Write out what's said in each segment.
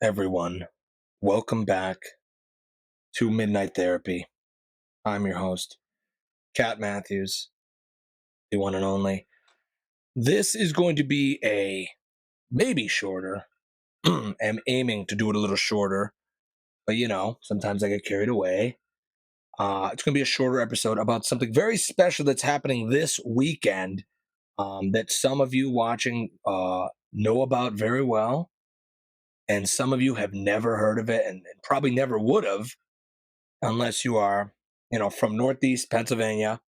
everyone. Welcome back to Midnight Therapy. I'm your host, Kat Matthews, the one and only. This is going to be a maybe shorter. I'm aiming to do it a little shorter, but sometimes I get carried away. It's going to be a shorter episode about something very special that's happening this weekend that some of you watching know about very well, and some of you have never heard of it and probably never would have unless you are, from Northeast Pennsylvania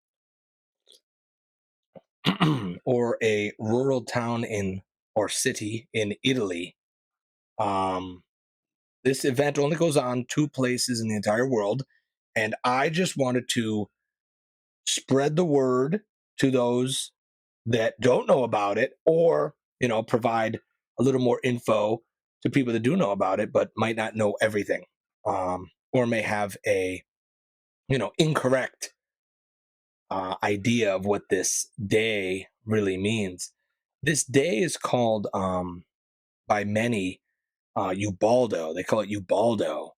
or a rural town in or city in Italy. Um, this event only goes on two places in the entire world, and I just wanted to spread the word to those that don't know about it, or provide a little more info to people that do know about it but might not know everything, or may have a incorrect idea of what this day really means. This day is called by many Ubaldo. They call it Ubaldo,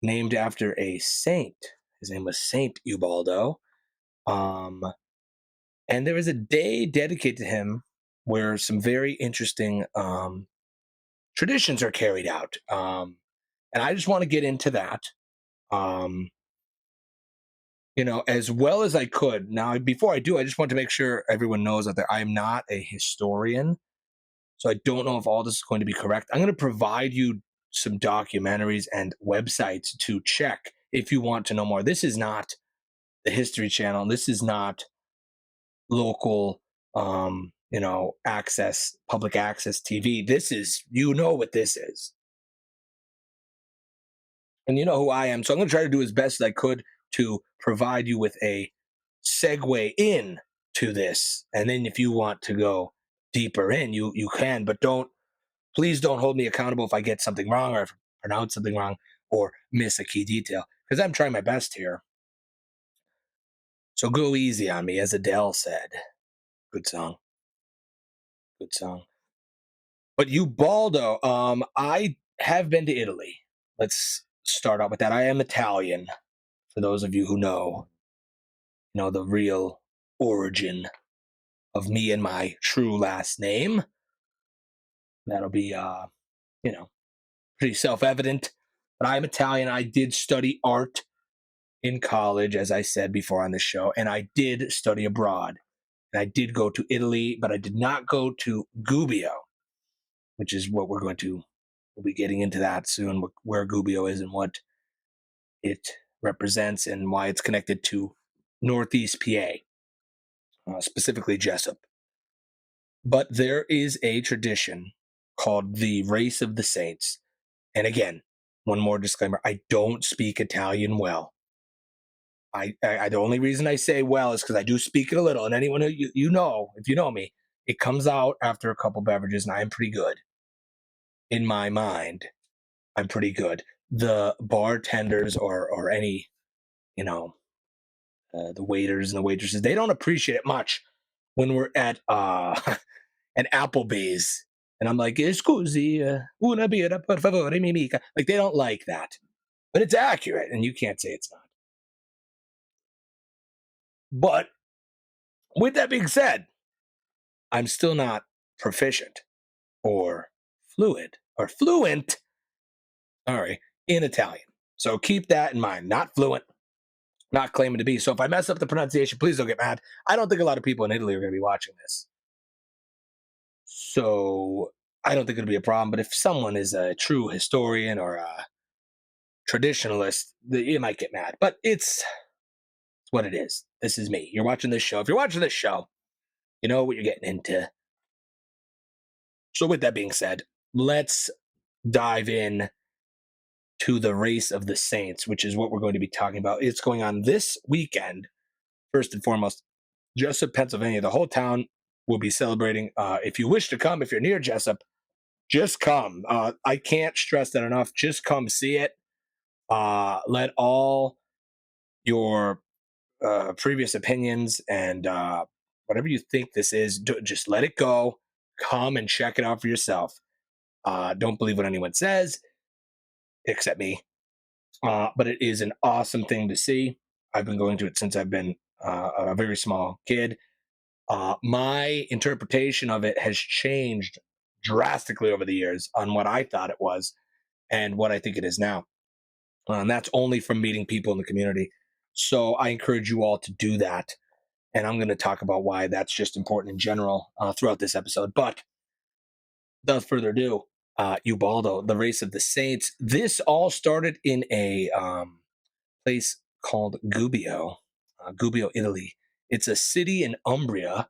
named after a saint. His name was Saint Ubaldo. Um, and there was a day dedicated to him where some very interesting traditions are carried out. And I just want to get into that. Um, as well as I could. Now, before I do, I just want to make sure everyone knows that I am not a historian. So I don't know if all this is going to be correct. I'm going to provide you some documentaries and websites to check if you want to know more. This is not the History Channel. This is not local, public access TV. This is, what this is. And you know who I am. So I'm going to try to do as best as I could to provide you with a segue in to this. And then if you want to go deeper in, you can, but please don't hold me accountable if I get something wrong or if I pronounce something wrong or miss a key detail, because I'm trying my best here. So go easy on me, as Adele said. Good song. Good song. But Ubaldo, I have been to Italy. Let's start out with that. I am Italian, for those of you who know the real origin of me and my true last name. That'll be, pretty self-evident. But I'm Italian. I did study art in college, as I said before on the show, and I did study abroad. And I did go to Italy, but I did not go to Gubbio, which is what we'll be getting into that soon, where Gubbio is and what it represents and why it's connected to Northeast PA, specifically Jessup. But there is a tradition called the Race of the Saints. And again, one more disclaimer, I don't speak Italian well. The only reason I say well is because I do speak it a little. And anyone who if you know me, it comes out after a couple beverages, and I am pretty good. In my mind, I'm pretty good. The bartenders or any, the waiters and the waitresses, they don't appreciate it much when we're at an Applebee's. And I'm like, scusi, una birra, per favore, mi mica. Like, they don't like that. But it's accurate, and you can't say it's not. But with that being said, I'm still not proficient or fluent, sorry, in Italian. So keep that in mind. Not fluent, not claiming to be. So if I mess up the pronunciation, please don't get mad. I don't think a lot of people in Italy are going to be watching this. So I don't think it'll be a problem. But if someone is a true historian or a traditionalist, you might get mad. But it's what it is. This is me. You're watching this show. If you're watching this show, you know what you're getting into. So with that being said, let's dive in to the Race of the Saints, which is what we're going to be talking about. It's going on this weekend. First and foremost, Jessup, Pennsylvania. The whole town will be celebrating. If you wish to come, if you're near Jessup, just come. I can't stress that enough. Just come see it. Let all your previous opinions and whatever you think this is, just let it go. Come and check it out for yourself. Don't believe what anyone says. except me. But it is an awesome thing to see. I've been going to it since I've been a very small kid. My interpretation of it has changed drastically over the years on what I thought it was and what I think it is now. And that's only from meeting people in the community. So I encourage you all to do that. And I'm going to talk about why that's just important in general throughout this episode. But without further ado, Ubaldo, the race of the saints. This all started in a place called Gubbio, Gubbio, Italy. It's a city in Umbria,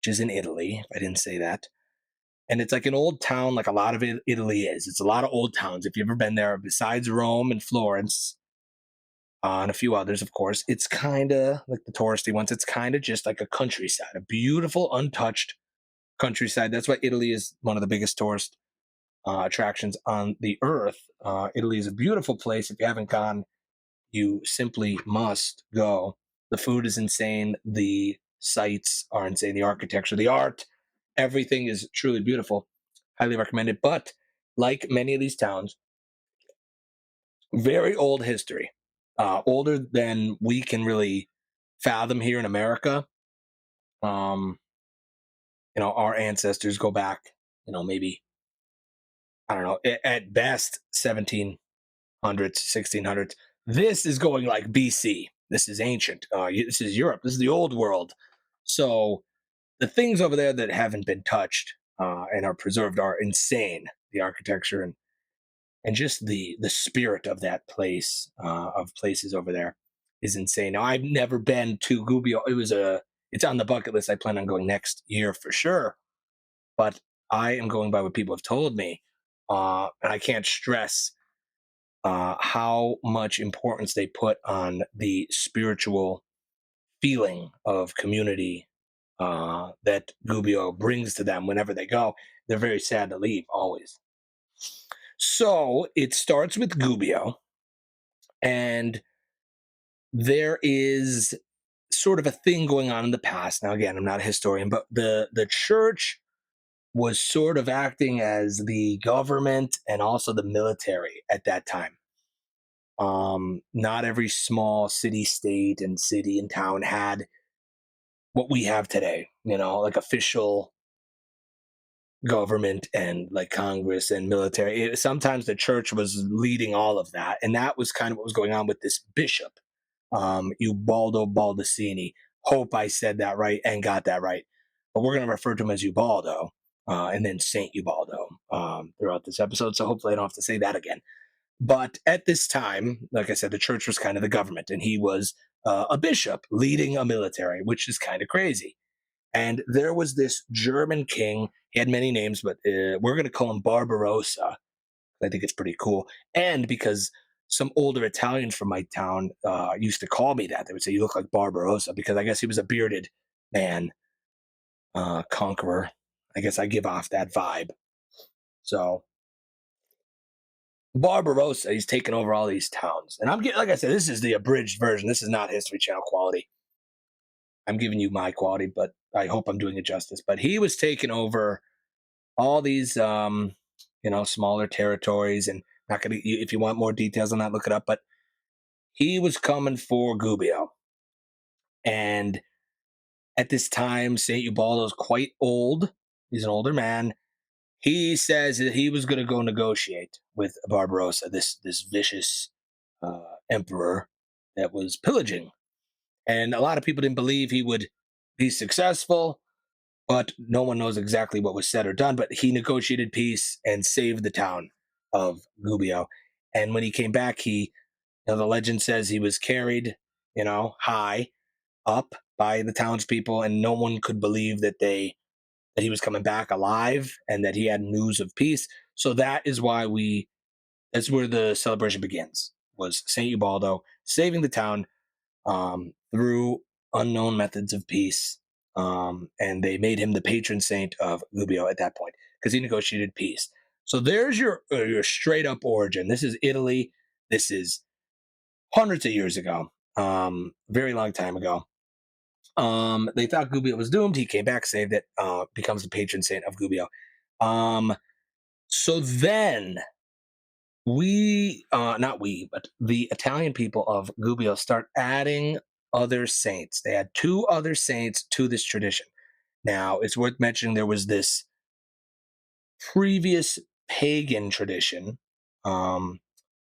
which is in Italy. If I didn't say that. And it's like an old town, like a lot of Italy is. It's a lot of old towns. If you've ever been there, besides Rome and Florence, and a few others, of course, it's kind of like the touristy ones. It's kind of just like a countryside, a beautiful, untouched countryside. That's why Italy is one of the biggest tourist attractions on the earth. Italy is a beautiful place. If you haven't gone, you simply must go. The food is insane. The sights are insane. The architecture, the art, everything is truly beautiful. Highly recommend it. But like many of these towns, very old history, older than we can really fathom here in America. Um, our ancestors go back, maybe, I don't know, at best 1700s, 1600s. This is going like BC. This is ancient. This is Europe. This is the old world. So the things over there that haven't been touched and are preserved are insane. The architecture and just the spirit of that place, of places over there, is insane. Now I've never been to Gubbio. It's on the bucket list. I plan on going next year for sure. But I am going by what people have told me, and I can't stress how much importance they put on the spiritual feeling of community that Gubbio brings to them whenever they go. They're very sad to leave, always. So it starts with Gubbio, and there is sort of a thing going on in the past. Now, again, I'm not a historian, but the church was sort of acting as the government and also the military at that time. Not every small city, state, and city and town had what we have today, like official government and like Congress and military. Sometimes the church was leading all of that. And that was kind of what was going on with this bishop, Ubaldo Baldacini. Hope I said that right and got that right. But we're going to refer to him as Ubaldo and then Saint Ubaldo throughout this episode. So hopefully I don't have to say that again. But at this time, like I said, the church was kind of the government, and he was a bishop leading a military, which is kind of crazy. And there was this German king. He had many names, but we're going to call him Barbarossa. I think it's pretty cool. And because some older Italians from my town used to call me that, they would say, "You look like Barbarossa," because I guess he was a bearded man, conqueror. I guess I give off that vibe. So Barbarossa, he's taken over all these towns. And I'm getting, like I said, this is the abridged version. This is not History Channel quality. I'm giving you my quality, but I hope I'm doing it justice. But he was taking over all these, smaller territories. And not gonna, if you want more details on that, look it up. But he was coming for Gubbio. And at this time, St. Ubaldo is quite old. He's an older man. He says that he was going to go negotiate with Barbarossa, this vicious emperor that was pillaging. And a lot of people didn't believe he would be successful, but no one knows exactly what was said or done. But he negotiated peace and saved the town of Gubbio. And when he came back, the legend says he was carried, high up by the townspeople, and no one could believe that he was coming back alive and that he had news of peace. So that's where the celebration begins, was St. Ubaldo saving the town through unknown methods of peace. And they made him the patron saint of Gubbio at that point because he negotiated peace. So there's your straight up origin. This is Italy. This is hundreds of years ago, very long time ago. They thought Gubbio was doomed. He came back, saved it, becomes the patron saint of Gubbio. So then not we, but the Italian people of Gubbio start adding other saints. They add two other saints to this tradition. Now, it's worth mentioning there was this previous pagan tradition, um,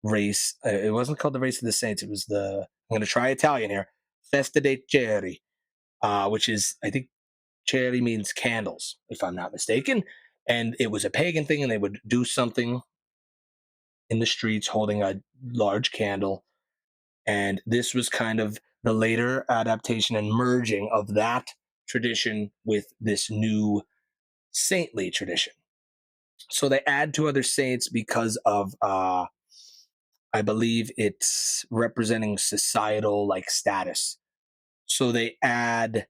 race. It wasn't called the race of the saints. It was the, I'm going to try Italian here, Festa dei Ceri, which is, I think, Ceri means candles, if I'm not mistaken. And it was a pagan thing, and they would do something in the streets holding a large candle. And this was kind of the later adaptation and merging of that tradition with this new saintly tradition. So they add two other saints because of, I believe it's representing societal like status. So they add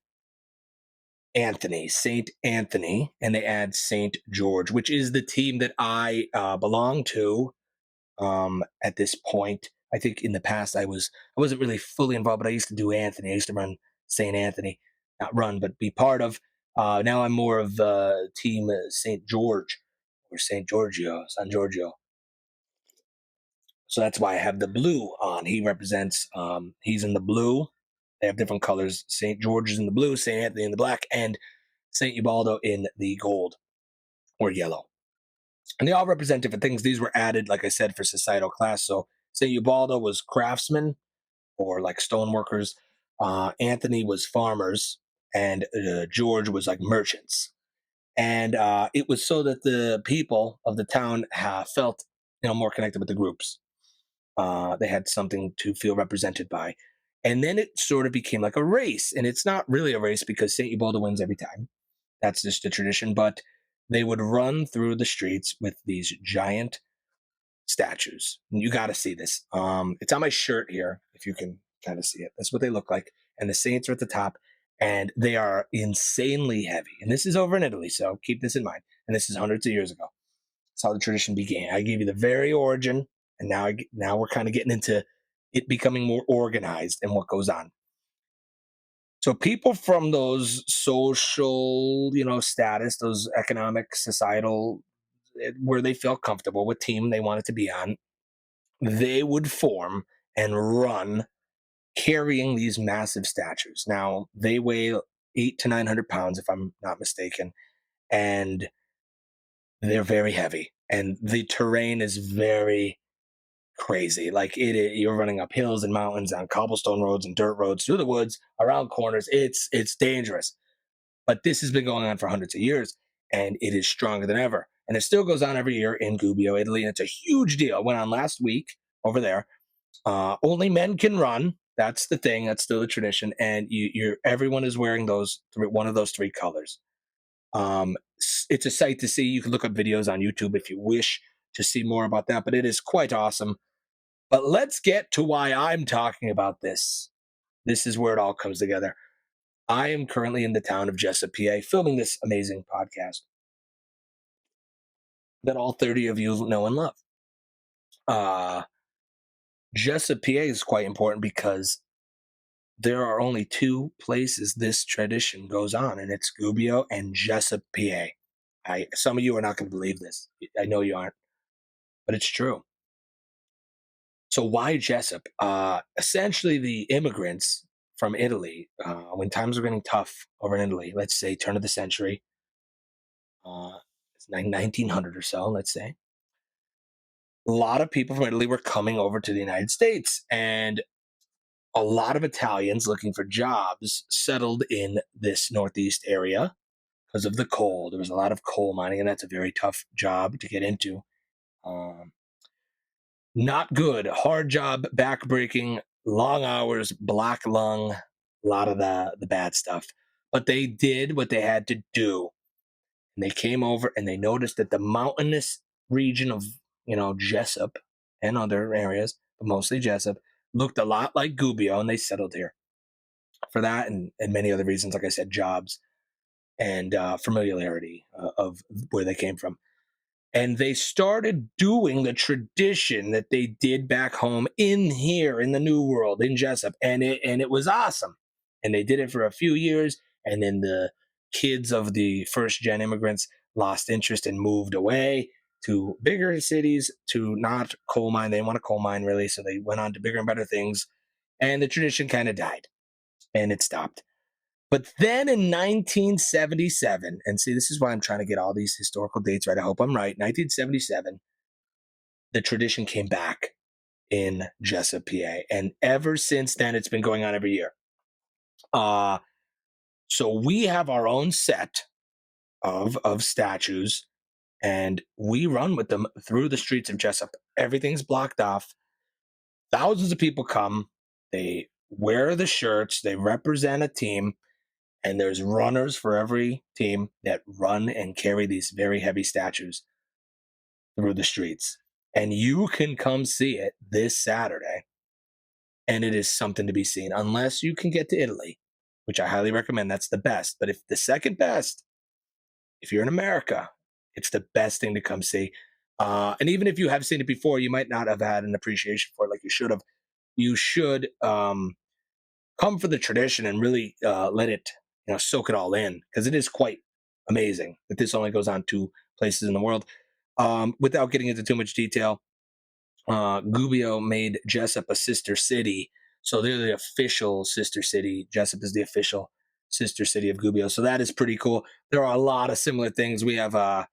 Anthony, Saint Anthony, and they add Saint George, which is the team that I belong to. At this point, I think in the past I wasn't really fully involved, but I used to do Anthony. I used to run Saint Anthony, not run, but be part of. Now I'm more of team Saint George or Saint Giorgio, San Giorgio. So that's why I have the blue on. He represents. He's in the blue. They have different colors. Saint George is in the blue, Saint Anthony in the black, and Saint Ubaldo in the gold or yellow. And they all represent different things. These were added, like I said, for societal class. So Saint Ubaldo was craftsmen or like stoneworkers. Anthony was farmers, and George was like merchants. And it was so that the people of the town felt, more connected with the groups. They had something to feel represented by. And then it sort of became like a race. And it's not really a race because St. Ubaldo wins every time. That's just a tradition. But they would run through the streets with these giant statues. And you got to see this. It's on my shirt here, if you can kind of see it. That's what they look like. And the saints are at the top. And they are insanely heavy. And this is over in Italy. So keep this in mind. And this is hundreds of years ago. That's how the tradition began. I gave you the very origin, and now we're kind of getting into it becoming more organized and what goes on. So people from those social, status, those economic, societal, where they felt comfortable with team they wanted to be on, they would form and run carrying these massive statues. Now they weigh 800 to 900 pounds, if I'm not mistaken, and they're very heavy, and the terrain is very crazy. Like you're running up hills and mountains on cobblestone roads and dirt roads through the woods, around corners. It's dangerous. But this has been going on for hundreds of years, and it is stronger than ever. And it still goes on every year in Gubbio, Italy, and it's a huge deal. It went on last week over there. Only men can run. That's the thing. That's still the tradition. And everyone is wearing one of those three colors. It's a sight to see. You can look up videos on YouTube if you wish to see more about that, but it is quite awesome. But let's get to why I'm talking about this. This is where it all comes together. I am currently in the town of Jessup, PA, filming this amazing podcast that all 30 of you know and love. Jessup, PA is quite important because there are only two places this tradition goes on, and it's Gubbio and Jessup, PA. Some of you are not going to believe this. I know you aren't, but it's true. So why Jessup? Essentially, the immigrants from Italy, when times were getting tough over in Italy, let's say turn of the century, it's 1900 or so, let's say, a lot of people from Italy were coming over to the United States, and a lot of Italians looking for jobs settled in this Northeast area because of the coal. There was a lot of coal mining, and that's a very tough job to get into. Not good, hard job, backbreaking, long hours, black lung, a lot of the bad stuff. But they did what they had to do. And they came over and they noticed that the mountainous region of, Jessup and other areas, but mostly Jessup, looked a lot like Gubbio, and they settled here for that and many other reasons. Like I said, jobs and familiarity of where they came from. And they started doing the tradition that they did back home in here in the New World in Jessup, and it was awesome. And they did it for a few years, and then the kids of the first gen immigrants lost interest and moved away. to bigger cities to not coal mine. They didn't want a coal mine really, so they went on to bigger and better things, and the tradition kind of died and it stopped. But then in 1977, and see, this is why I'm trying to get all these historical dates right. I hope I'm right. 1977, the tradition came back in Jessup, PA, and ever since then, it's been going on every year. Uh, so we have our own set of statues, and we run with them through the streets of Jessup. Everything's blocked off. Thousands of people come. They wear the shirts. They represent a team, and there's runners for every team that run and carry these very heavy statues through the streets. And you can come see it this Saturday, and it is something to be seen. Unless you can get to Italy, which I highly recommend. That's the best. But if the second best, if you're in America, it's the best thing to come see. And even if you have seen it before, you might not have had an appreciation for it like you should have. You should come for the tradition and really let it, soak it all in, because it is quite amazing that this only goes on two places in the world. Without getting into too much detail, Gubbio made Jessup a sister city, so they're the official sister city. Jessup is the official sister city of Gubbio, so that is pretty cool. There are a lot of similar things. We have a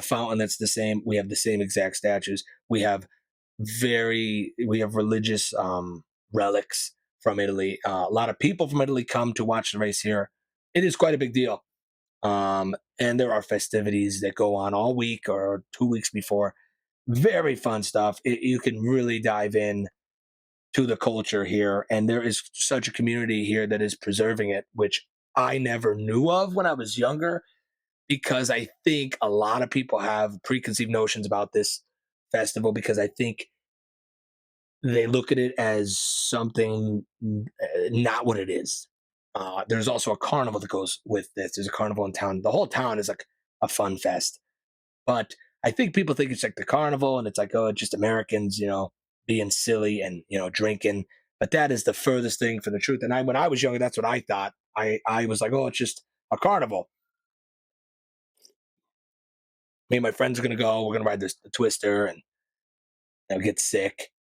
fountain that's the same. We have the same exact statues. We have religious relics from Italy. A lot of people from Italy come to watch the race here. It is quite a big deal. And there are festivities that go on all week or 2 weeks before. Very fun stuff. You can really dive in to the culture here, and there is such a community here that is preserving it, which I never knew of when I was younger, because I think a lot of people have preconceived notions about this festival, because I think they look at it as something not what it is. There's also a carnival that goes with this. There's a carnival in town. The whole town is like a fun fest. But I think people think it's like the carnival and it's like, oh, it's just Americans, being silly and, drinking. But that is the furthest thing from the truth. And when I was younger, that's what I thought. I was like, oh, it's just a carnival. Me and my friends are going to go. We're going to ride the Twister and get sick.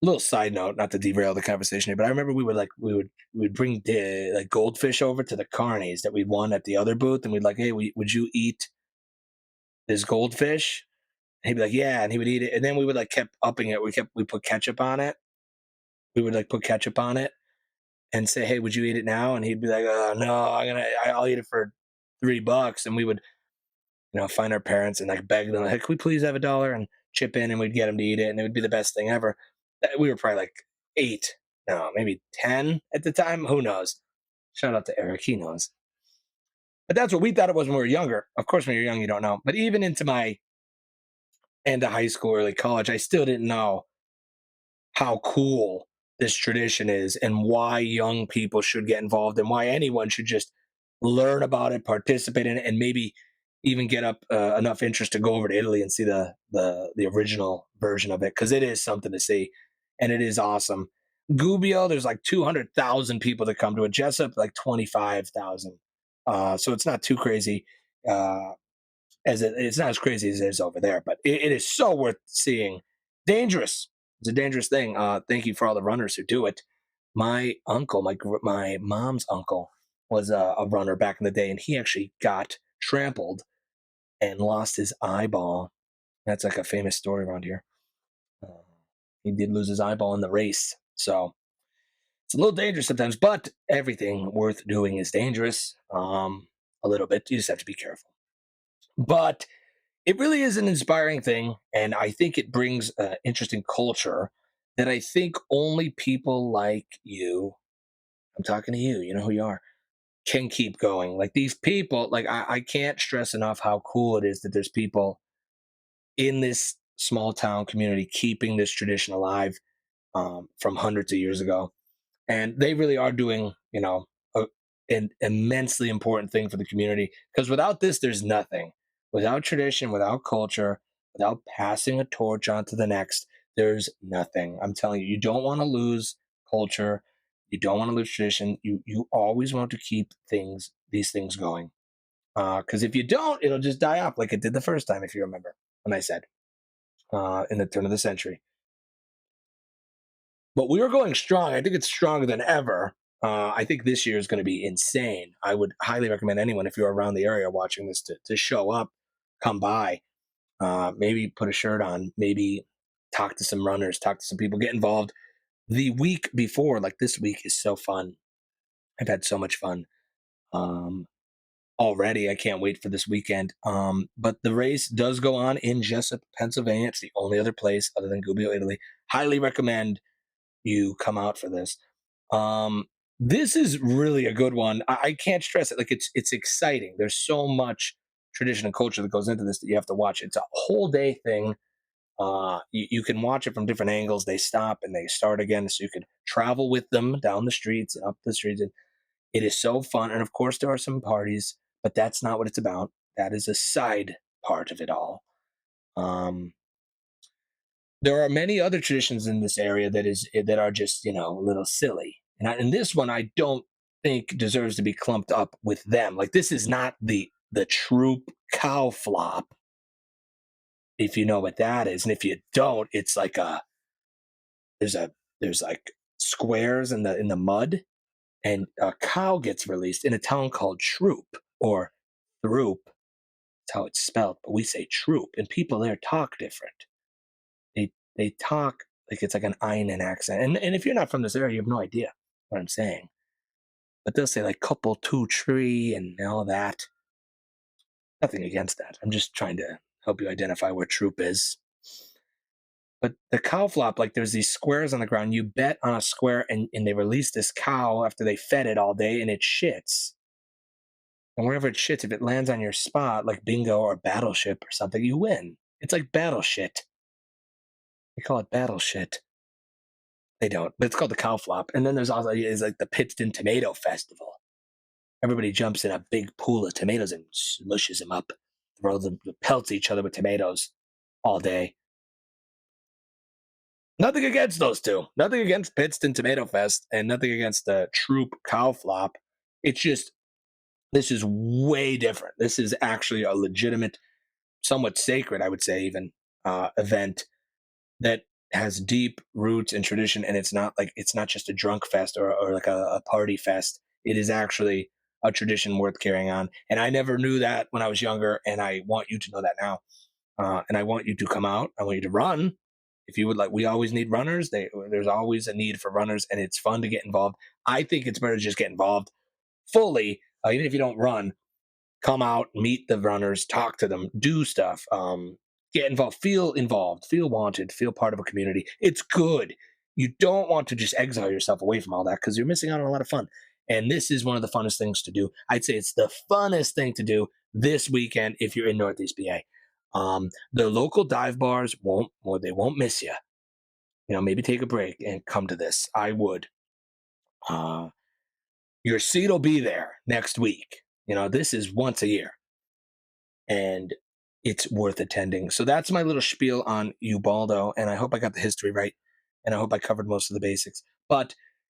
Little side note, not to derail the conversation here, but I remember we would bring like goldfish over to the carnies that we won at the other booth, and we'd like, hey, would you eat this goldfish? And he'd be like, yeah, and he would eat it, and then we would like kept upping it. We put ketchup on it. We would like put ketchup on it and say, hey, would you eat it now? And he'd be like, no, I'll eat it for $3, and we would find our parents and like beg them, like, can we please have $1 and chip in, and we'd get them to eat it, and it would be the best thing ever. We were probably like 8, no, maybe 10 at the time. Who knows? Shout out to Eric, he knows. But that's what we thought it was when we were younger. Of course, when you're young, you don't know. But even into my end of high school, early college, I still didn't know how cool this tradition is and why young people should get involved and why anyone should just learn about it, participate in it, and maybe even get up enough interest to go over to Italy and see the original version of it, because it is something to see and it is awesome. Gubbio, there's like 200,000 people that come to it. Jessup, like 25,000. So it's not too crazy. It's not as crazy as it is over there, but it is so worth seeing. Dangerous. It's a dangerous thing. Thank you for all the runners who do it. My uncle, my mom's uncle, was a runner back in the day, and he actually got trampled and lost his eyeball. That's like a famous story around here. Uh, he did lose his eyeball in the race, so it's a little dangerous sometimes. But everything worth doing is dangerous. A little bit. You just have to be careful. But it really is an inspiring thing, and I think it brings interesting culture that I think only people like you, I'm talking to you, you know who you are, can keep going. Like these people, like I can't stress enough how cool it is that there's people in this small town community keeping this tradition alive, from hundreds of years ago, and they really are doing, an immensely important thing for the community, because without this there's nothing. Without tradition, without culture, without passing a torch on to the next, there's nothing. I'm telling you, you don't want to lose culture, you don't want to lose tradition. You always want to keep these things going. Because if you don't, it'll just die off like it did the first time, if you remember when I said in the turn of the century. But we were going strong. I think it's stronger than ever. I think this year is going to be insane. I would highly recommend anyone, if you're around the area watching this, to show up, come by, maybe put a shirt on, maybe talk to some runners, talk to some people, get involved. The week before, like this week, is so fun. I've had so much fun um, already. I can't wait for this weekend. But the race does go on in Jessup, Pennsylvania. It's the only other place other than Gubbio, Italy. Highly recommend you come out for this. Um, this is really a good one. I can't stress it. Like it's exciting. There's so much tradition and culture that goes into this that you have to watch. It's a whole day thing. You can watch it from different angles. They stop and they start again, so you could travel with them down the streets and up the streets. And it is so fun. And of course, there are some parties, but that's not what it's about. That is a side part of it all. Um, there are many other traditions in this area that are just a little silly, and this one I don't think deserves to be clumped up with them. Like this is not the troop cow flop, if you know what that is, and if you don't, it's like a there's like squares in the mud, and a cow gets released in a town called Troop or Throop. That's how it's spelled, but we say Troop, and people there talk different. They talk like it's like an Einen accent. And if you're not from this area, you have no idea what I'm saying. But they'll say like couple two tree and all that. Nothing against that. I'm just trying to help you identify where troop is. But the cow flop, like there's these squares on the ground. You bet on a square and they release this cow after they fed it all day and it shits. And wherever it shits, if it lands on your spot, like bingo or battleship or something, you win. It's like battle shit. They call it battle shit. They don't, but it's called the cow flop. And then there's also is like the Pittston Tomato Festival. Everybody jumps in a big pool of tomatoes and smushes them up, throws them, pelts each other with tomatoes all day. Nothing against those two. Nothing against Pittston Tomato Fest, and nothing against the Troop Cow Flop. It's just this is way different. This is actually a legitimate, somewhat sacred, I would say, even event that has deep roots and tradition, and it's not just a drunk fest or like a party fest. It is actually a tradition worth carrying on, and I never knew that when I was younger, and I want you to know that now. And I want you to come out. I want you to run. If you would like, we always need runners. There's always a need for runners, and it's fun to get involved. I think it's better to just get involved fully, even if you don't run. Come out, meet the runners, talk to them, do stuff, get involved, feel wanted, feel part of a community. It's good. You don't want to just exile yourself away from all that because you're missing out on a lot of fun. And this is one of the funnest things to do. I'd say it's the funnest thing to do this weekend if you're in Northeast PA. The local dive bars they won't miss you. Maybe take a break and come to this. I would. Uh, your seat will be there next week. This is once a year, and it's worth attending. So that's my little spiel on Ubaldo, and I hope I got the history right, and I hope I covered most of the basics. But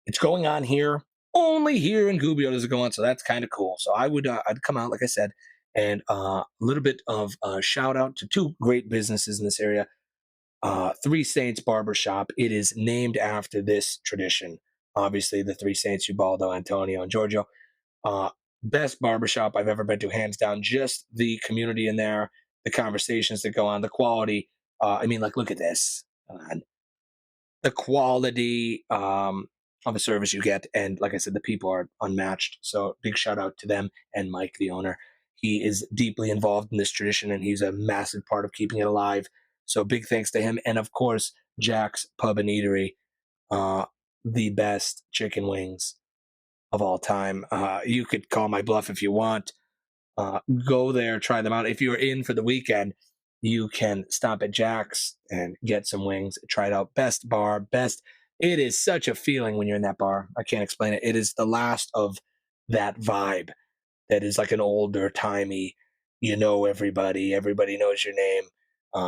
it's going on here, only here in Gubbio does it go on, so that's kind of cool. So I'd come out, like I said, and a little bit of a shout out to two great businesses in this area. Three Saints Barbershop. It is named after this tradition. Obviously, the Three Saints, Ubaldo, Antonio, and Giorgio. Uh, Best barbershop I've ever been to, hands down. Just the community in there, the conversations that go on, the quality. Like, look at this. The quality of a service you get. And like I said, the people are unmatched. So big shout out to them and Mike, the owner. He is deeply involved in this tradition and he's a massive part of keeping it alive. So big thanks to him. And of course, Jack's Pub and Eatery, uh, the best chicken wings of all time. You could call my bluff if you want. Go there, try them out. If you're in for the weekend, you can stop at Jack's and get some wings. Try it out. Best bar, best. It is such a feeling when you're in that bar. I can't explain it. It is the last of that vibe that is like an older timey, everybody knows your name.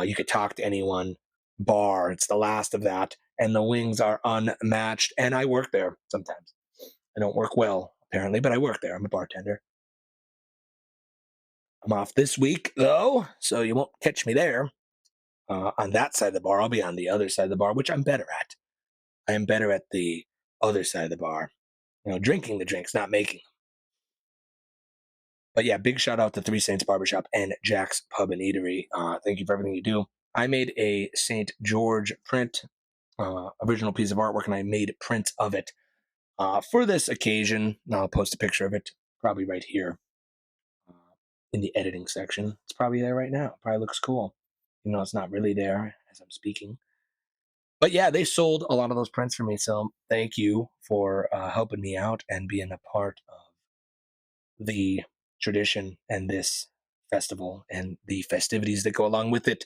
You could talk to anyone bar. It's the last of that. And the wings are unmatched. And I work there sometimes. I don't work well, apparently, but I work there. I'm a bartender. I'm off this week though, so you won't catch me there. On that side of the bar, I'll be on the other side of the bar, which I'm better at. I am better at the other side of the bar. Drinking the drinks, not making. But yeah, big shout out to Three Saints Barbershop and Jack's Pub and Eatery. Thank you for everything you do. I made a St. George print, original piece of artwork, and I made prints of it for this occasion. I'll post a picture of it probably right here uh, in the editing section. It's probably there right now. Probably looks cool. It's not really there as I'm speaking. But yeah, they sold a lot of those prints for me. So thank you for helping me out and being a part of the tradition and this festival and the festivities that go along with it.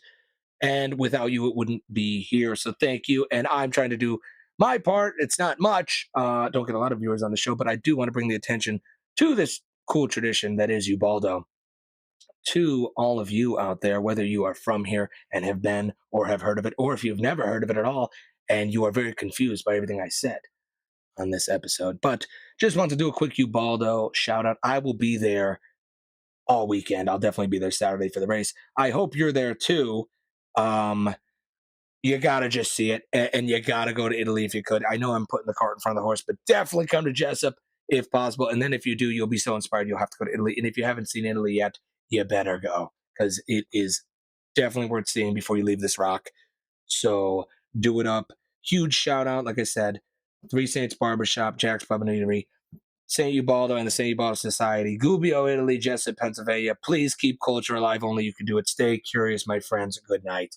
And without you, it wouldn't be here. So thank you. And I'm trying to do my part. It's not much. Don't get a lot of viewers on the show, but I do want to bring the attention to this cool tradition that is Ubaldo. To all of you out there, whether you are from here and have been or have heard of it, or if you've never heard of it at all and you are very confused by everything I said on this episode. But just want to do a quick Ubaldo shout out. I will be there all weekend. I'll definitely be there Saturday for the race. I hope you're there too. Um, you gotta just see it, and you gotta go to Italy if you could. I know I'm putting the cart in front of the horse, but definitely come to Jessup if possible. And then if you do, you'll be so inspired you'll have to go to Italy. And if you haven't seen Italy yet, you better go because it is definitely worth seeing before you leave this rock. So do it up. Huge shout out, like I said, Three Saints Barbershop, Jack's Pub and Eatery, St. Ubaldo and the St. Ubaldo Society, Gubbio, Italy, Jessup, Pennsylvania. Please keep culture alive. Only you can do it. Stay curious, my friends. Good night.